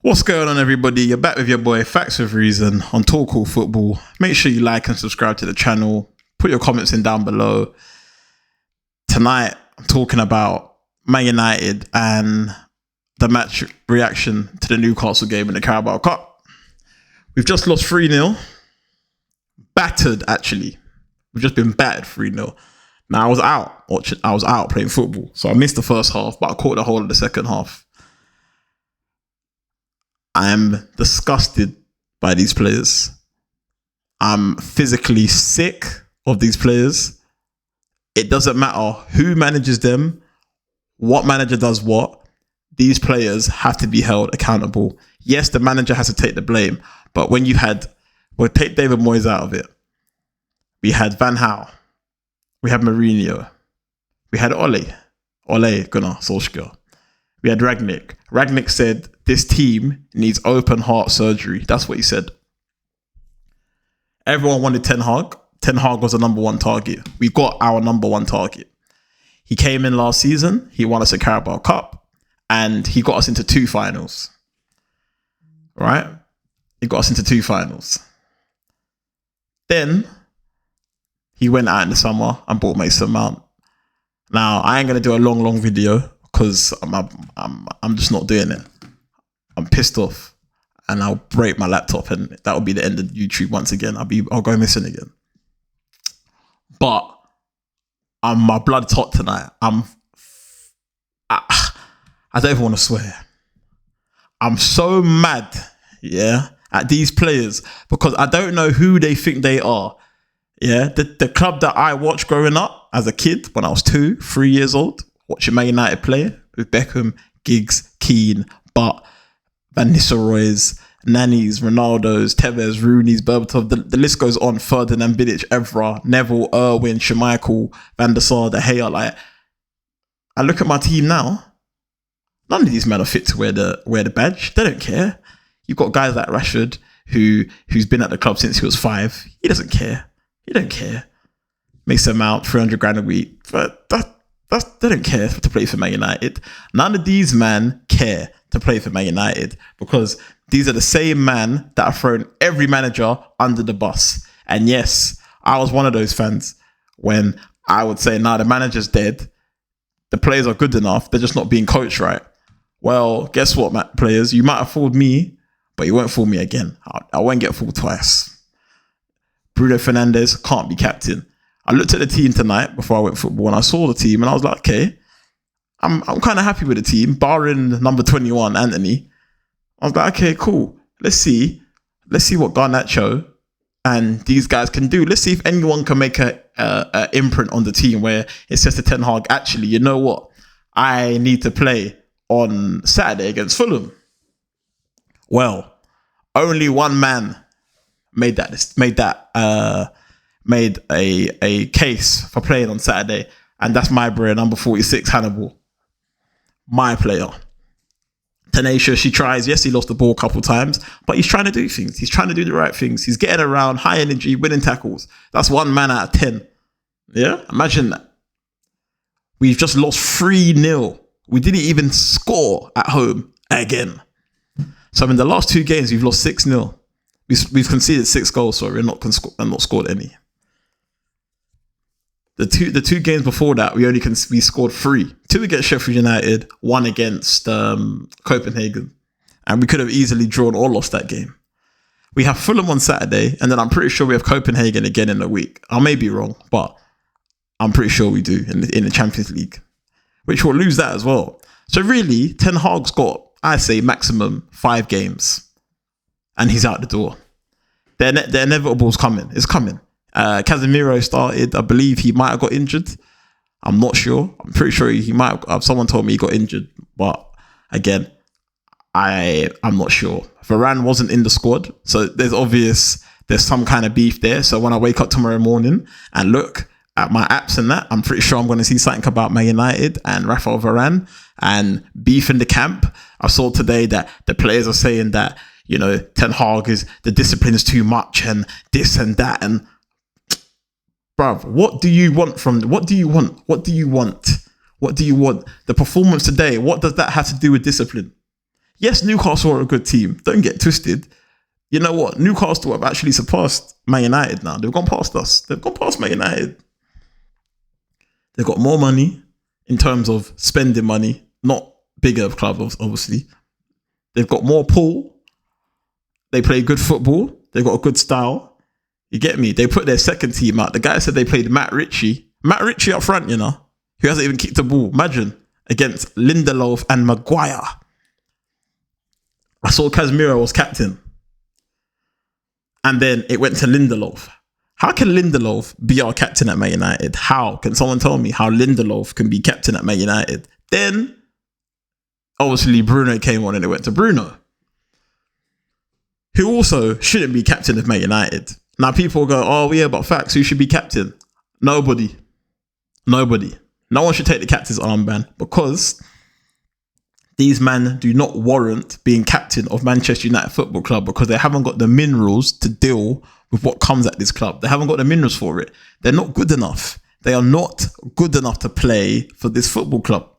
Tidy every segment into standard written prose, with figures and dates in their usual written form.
What's going on, everybody? You're back with your boy Facts with Reason on Talk All Football. Make sure you like and subscribe to the channel. Put your comments in down below. Tonight, I'm talking about Man United and the match reaction to the Newcastle game in the Carbao Cup. We've just lost 3-0. Battered, actually. We've just been battered 3-0. Now, I was out playing football, so I missed the first half, but I caught the whole of the second half. I am disgusted by these players. I'm physically sick of these players. It doesn't matter who manages them, what manager does what. These players have to be held accountable. Yes, the manager has to take the blame, but when you had, we'll take David Moyes out of it. We had Van Gaal. We had Mourinho. We had Ole Gunnar Solskjaer. We had Rangnick. Rangnick said, this team needs open heart surgery. That's what he said. Everyone wanted Ten Hag. Ten Hag was the number one target. We got our number one target. He came in last season. He won us a Carbao Cup. And he got us into 2 finals. Right? He got us into 2 finals. Then, he went out in the summer and bought Mason Mount. Now, I ain't going to do a long video because I'm just not doing it. I'm pissed off and I'll break my laptop and that will be the end of YouTube once again. I'll go missing again. But my blood's hot tonight. I don't even want to swear. I'm so mad, at these players because I don't know who they think they are. Yeah, the club that I watched growing up as a kid when I was 2, 3 years old, watching Man United play with Beckham, Giggs, Keane, Butt, Van Nistelrooy's, Nannies, Ronaldo's, Tevez, Rooney's, Berbatov. The list goes on. Ferdinand, Vidic, Evra, Neville, Irwin, Schmeichel, Van der Sar, De Gea. Like, I look at my team now. None of these men are fit to wear the badge. They don't care. You've got guys like Rashford who's been at the club since he was 5. He doesn't care. He don't care. Makes them out 300 grand a week. But they don't care to play for Man United. None of these men care to play for Man United because these are the same men that have thrown every manager under the bus. And yes, I was one of those fans when I would say, nah, the manager's dead. The players are good enough. They're just not being coached right. Well, guess what, players? You might have fooled me, but you won't fool me again. I won't get fooled twice. Bruno Fernandes can't be captain. I looked at the team tonight before I went football and I saw the team and I was like, okay, I'm kind of happy with the team, barring number 21, Anthony. I was like, okay, cool. Let's see what Garnacho and these guys can do. Let's see if anyone can make a imprint on the team where it says to Ten Hag, actually, you know what? I need to play on Saturday against Fulham. Well, only one man made a case for playing on Saturday, and that's my boy, number 46, Hannibal. My player. Tenacious, he tries. Yes, he lost the ball a couple times, but he's trying to do things. He's trying to do the right things. He's getting around, high energy, winning tackles. That's 1 man out of 10. Yeah? Imagine that. We've just lost 3-0. We didn't even score at home again. So in the last 2 games, we've lost 6-0. We've conceded 6 goals, sorry, and not scored any. The two games before that, we scored 3. 2 against Sheffield United, 1 against Copenhagen. And we could have easily drawn or lost that game. We have Fulham on Saturday, and then I'm pretty sure we have Copenhagen again in a week. I may be wrong, but I'm pretty sure we do in the Champions League, which we'll lose that as well. So really, Ten Hag's got, I say, maximum 5 games. And he's out the door. The inevitable's coming. It's coming. Casemiro started. I believe he might have got injured. I'm not sure. I'm pretty sure he might have. Someone told me he got injured. But again, I'm not sure. Varane wasn't in the squad. So there's some kind of beef there. So when I wake up tomorrow morning and look at my apps and that, I'm pretty sure I'm going to see something about Man United and Rafael Varane and beef in the camp. I saw today that the players are saying that, you know, Ten Hag the discipline is too much and this and that. And bruv, what do you want? The performance today, what does that have to do with discipline? Yes, Newcastle are a good team. Don't get twisted. You know what? Newcastle have actually surpassed Man United now. They've gone past us. They've gone past Man United. They've got more money in terms of spending money. Not bigger clubs, obviously. They've got more pull. They play good football. They've got a good style. You get me? They put their second team out. The guy said they played Matt Ritchie. Matt Ritchie up front, you know, who hasn't even kicked a ball. Imagine, against Lindelof and Maguire. I saw Casemiro was captain. And then it went to Lindelof. How can Lindelof be our captain at Man United? How? Can someone tell me how Lindelof can be captain at Man United? Then, obviously, Bruno came on and it went to Bruno, who also shouldn't be captain of Man United. Now, people go, oh, yeah, but facts, who should be captain? Nobody. No one should take the captain's armband because these men do not warrant being captain of Manchester United Football Club because they haven't got the minerals to deal with what comes at this club. They haven't got the minerals for it. They're not good enough. They are not good enough to play for this football club.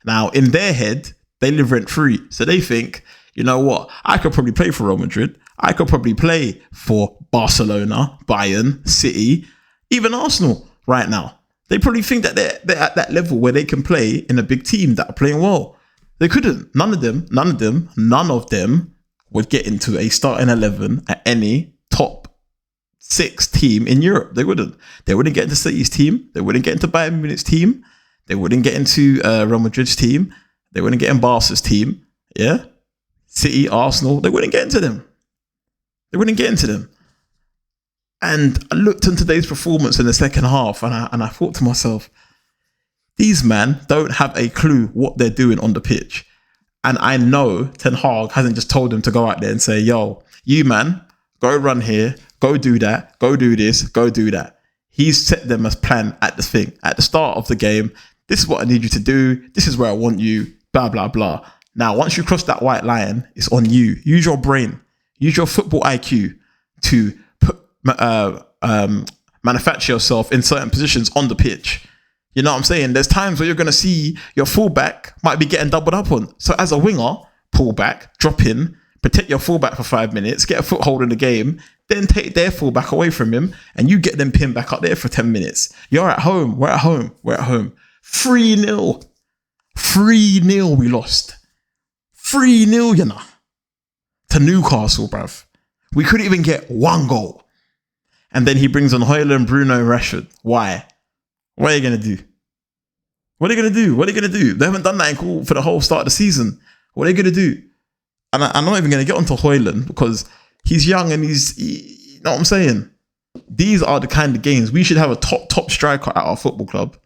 Now, in their head, they live rent free. So they think, you know what? I could probably play for Real Madrid. I could probably play for Barcelona, Bayern, City, even Arsenal right now. They probably think that they're at that level where they can play in a big team that are playing well. They couldn't. None of them would get into a starting 11 at any top 6 team in Europe. They wouldn't. They wouldn't get into City's team. They wouldn't get into Bayern Munich's team. They wouldn't get into Real Madrid's team. They wouldn't get in Barca's team. Yeah? City, Arsenal, they wouldn't get into them. And I looked into today's performance in the second half and I thought to myself, these men don't have a clue what they're doing on the pitch. And I know Ten Hag hasn't just told them to go out there and say, yo, you man, go run here, go do that, go do this, go do that. He's set them as plan at the start of the game. This is what I need you to do. This is where I want you, blah, blah, blah. Now, once you cross that white line, it's on you. Use your brain. Use your football IQ to manufacture yourself in certain positions on the pitch. You know what I'm saying? There's times where you're going to see your fullback might be getting doubled up on. So as a winger, pull back, drop in, protect your fullback for 5 minutes, get a foothold in the game, then take their fullback away from him and you get them pinned back up there for 10 minutes. You're at home. We're at home. 3-0. 3-0 we lost. 3-0, you know. To Newcastle, bruv. We couldn't even get one goal. And then he brings on Højlund, Bruno, Rashford. Why? What are you going to do? What are they going to do? They haven't done that for the whole start of the season. What are they going to do? And I'm not even going to get onto Højlund because he's young and you know what I'm saying? These are the kind of games. We should have a top striker at our football club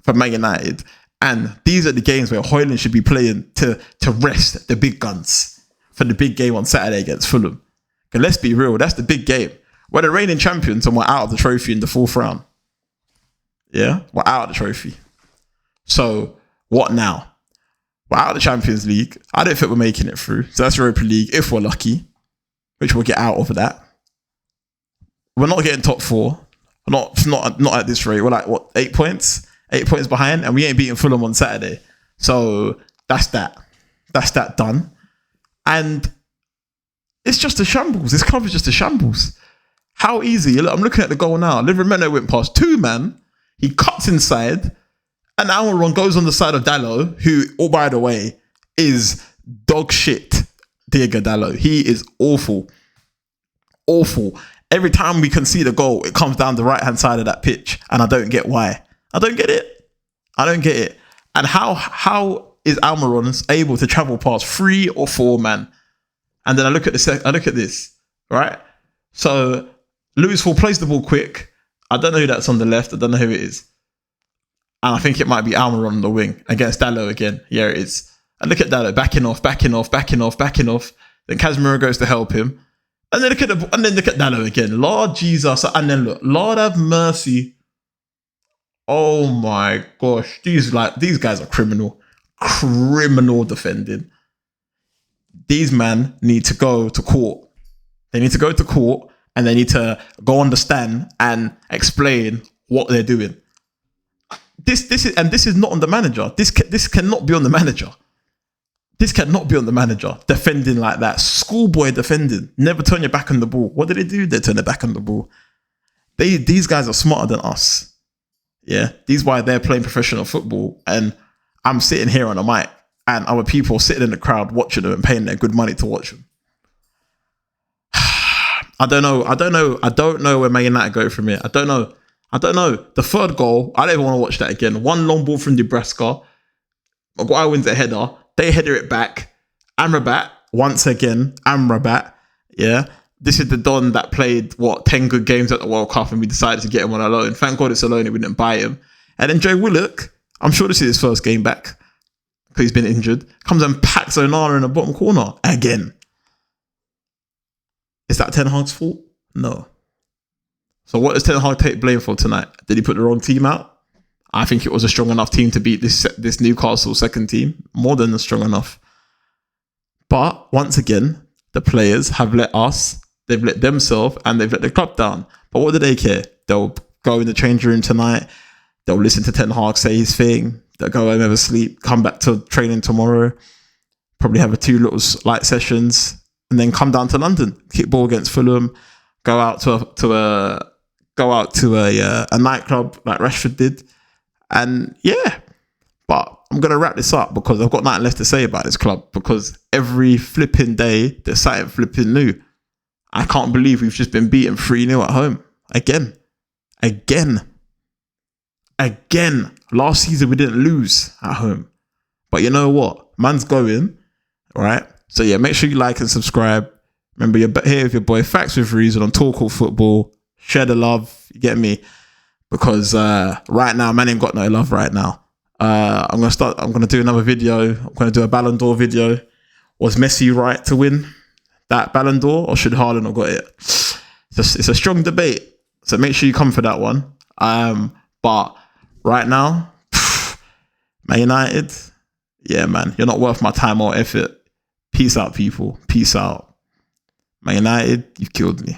for Man United. And these are the games where Højlund should be playing to rest the big guns for the big game on Saturday against Fulham. Because let's be real, that's the big game. We're the reigning champions and we're out of the trophy in the 4th round. Yeah, we're out of the trophy. So what now? We're out of the Champions League. I don't think we're making it through. So that's Europa League if we're lucky, which we'll get out of that. We're not getting top 4. Not at this rate. We're like, what, 8 points? 8 points behind, and we ain't beating Fulham on Saturday. So that's that. That's that done. And it's just a shambles. This club is just a shambles. How easy. Look, I'm looking at the goal now. Livermore went past 2 man. He cuts inside, and Almiron goes on the side of Dalot, who, oh, by the way, is dog shit. Diego Dalot. He is awful. Awful. Every time we can see the goal, it comes down the right-hand side of that pitch, and I don't get why. I don't get it. And how is Almiron able to travel past 3 or 4 man? And then I look at this, right? So Lewis Hall plays the ball quick. I don't know who that's on the left. I don't know who it is. And I think it might be Almiron on the wing against Dalot again. Yeah, it is. And look at Dalot backing off. Then Casemiro goes to help him. And then look at Dalot again. Lord Jesus. And then look, Lord have mercy. Oh my gosh. These guys are criminal defending. These men need to go to court. They need to go to court and they need to go on the stand and explain what they're doing. This is not on the manager. This cannot be on the manager. This cannot be on the manager defending like that. Schoolboy defending. Never turn your back on the ball. What did they do? They turn their back on the ball. These guys are smarter than us. Yeah, these why they're playing professional football, and I'm sitting here on a mic, and other people sitting in the crowd watching them and paying their good money to watch them. I don't know where Man United go from here. I don't know. The third goal, I don't even want to watch that again. One long ball from Nebraska. Maguire wins a header. They header it back. Amrabat, once again. Amrabat. Yeah. This is the Don that played, 10 good games at the World Cup, and we decided to get him on a loan. Thank God it's a loan and we didn't buy him. And then Joe Willock, I'm sure this is his first game back because he's been injured, comes and packs Onana in the bottom corner again. Is that Ten Hag's fault? No. So what does Ten Hag take blame for tonight? Did he put the wrong team out? I think it was a strong enough team to beat this Newcastle second team. More than strong enough. But once again, the players have let us, they've let themselves, and they've let the club down. But what do they care? They'll go in the change room tonight. They'll listen to Ten Hag say his thing. They'll go home, have a sleep, come back to training tomorrow. Probably have 2 little light sessions. And then come down to London, kick ball against Fulham, go out to a nightclub like Rashford did, and yeah. But I'm gonna wrap this up because I've got nothing left to say about this club, because every flipping day there's something flipping new. I can't believe we've just been beaten 3-0 at home again. Last season we didn't lose at home, but you know what? Man's going right. So yeah, make sure you like and subscribe. Remember, you're here with your boy Facts with Reason on Talk All Football. Share the love, you get me? Because right now, man ain't got no love right now. I'm gonna do another video. I'm gonna do a Ballon d'Or video. Was Messi right to win that Ballon d'Or, or should Haaland have got it? It's a strong debate. So make sure you come for that one. But right now, Man United, yeah, man, you're not worth my time or effort. Peace out, people. Peace out. Man United, you've killed me.